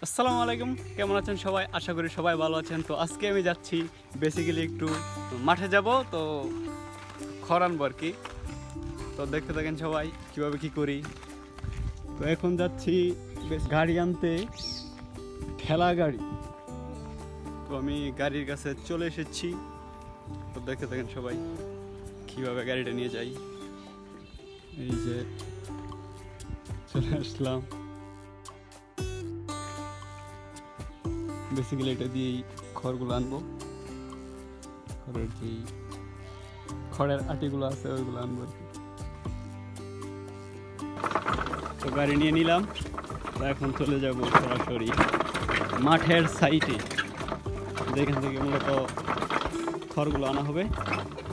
আসসালামু আলাইকুম, কেমন আছেন সবাই? আশা করি সবাই ভালো আছেন। তো আজকে আমি যাচ্ছি বেসিক্যালি একটু মাঠে যাব, তো খড় আনবো আর কি। তো দেখতে থাকেন সবাই কিভাবে কি করি। তো এখন যাচ্ছি গাড়ি আনতে, ঠেলা গাড়ি। তো আমি গাড়ির কাছে চলে এসেছি। তো দেখতে থাকেন সবাই কিভাবে গাড়িটা নিয়ে যাই। এই যে চলে আসলাম। বেসিক্যালি এটা দিয়েই খড়গুলো আনবো, খড়ের আটিগুলো আছে ওইগুলো আনবো আর কি। তো গাড়ি নিয়ে নিলাম। তো এখন চলে যাব সরাসরি মাঠের সাইটে, যেখান থেকে মূলত খড়গুলো আনা হবে।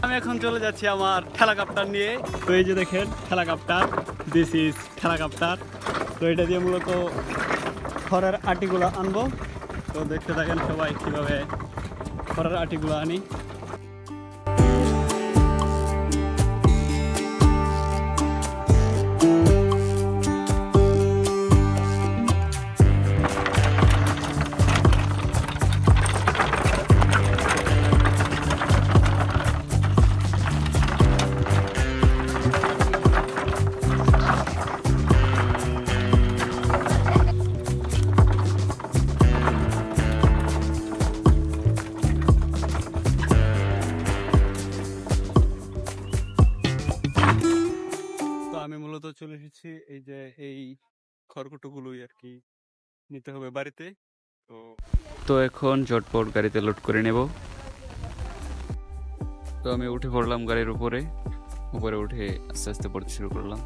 আমি এখন চলে যাচ্ছি আমার ঠেলা কাপ্টার নিয়ে। তো এই যে দেখেন ঠেলা কাপ্টার, দিস ইজ ঠেলা কাপ্টার। তো এটা দিয়ে মূলত খড়ের আটিগুলো আনবো। তো দেখতে থাকেন সবাই কীভাবে খড়ের আটিগুলো আনি। আমি মূলত চলে এসেছি এই যে এই খড়কুটোগুলোই আর কি নিতে হবে বাড়িতে। তো এখন ঝটপট গাড়িতে লোড করে নেব। তো আমি উঠে পড়লাম গাড়ির উপরে উঠে আস্তে আস্তে পড়তে শুরু করলাম।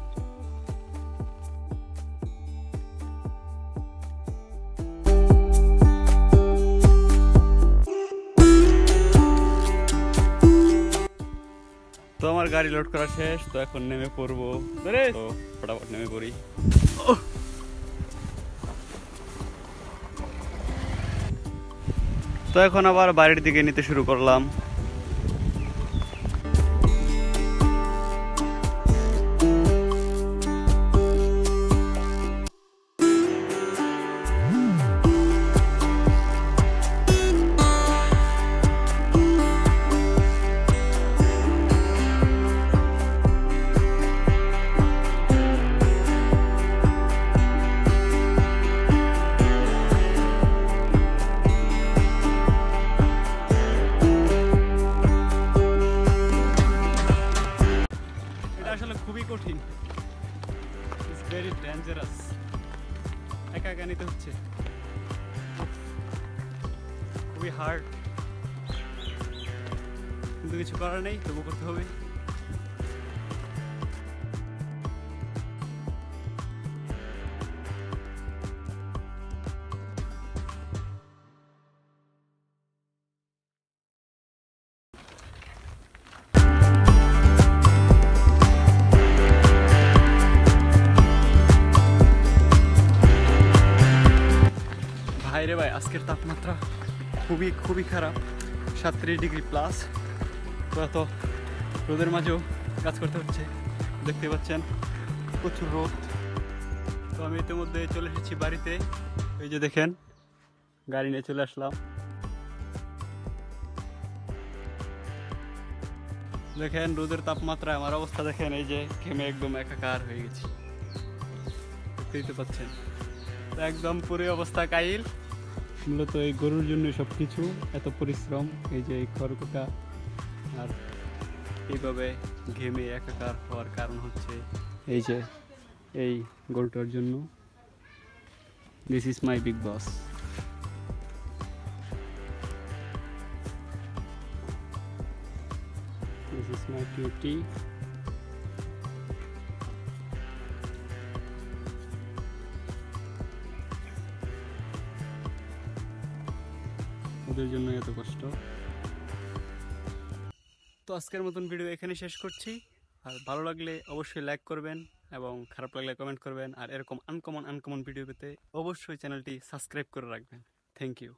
তো আমার গাড়ি লোড করা শেষ। তো এখন নেমে পড়বো। তো ফটাফট নেমে পড়ি। তো এখন আবার বাড়ির দিকে নিতে শুরু করলাম। আসলে খুবই কঠিন, ইটস ভেরি ডেঞ্জারাস। একা একা নিতে হচ্ছে, খুবই হার্ড, কিন্তু কিছু করার নেই, তবু করতে হবে। ভাইরে ভাই, আজকের তাপমাত্রা খুবই খুবই খারাপ, 37°+। তো এত রোদের মাঝেও কাজ করতে হচ্ছে, দেখতে পাচ্ছেন প্রচুর রোদ। তো আমি ইতিমধ্যে চলে এসেছি বাড়িতে। এই যে দেখেন গাড়ি নিয়ে চলে আসলাম। দেখেন রোদের তাপমাত্রায় আমার অবস্থা দেখেন, এই যে ঘেমে একদম একাকার হয়ে গেছি, দেখতে পাচ্ছেন। একদম পুরো অবস্থা কাহিল। মূলত এই গরুর জন্য সব কিছু, এত পরিশ্রম, এই যে এই খড়কুটা, আর এইভাবে ঘেমে একাকার হওয়ার কারণ হচ্ছে এই যে এই গরুটার জন্য। This is my big boss. This is my duty. ওদের জন্য এত কষ্ট। তো আজকের মতন ভিডিও এখানে শেষ করছি। আর ভালো লাগলে অবশ্যই লাইক করবেন এবং খারাপ লাগলে কমেন্ট করবেন। আর এরকম আনকমন ভিডিও পেতে অবশ্যই চ্যানেলটি সাবস্ক্রাইব করে রাখবেন। Thank you.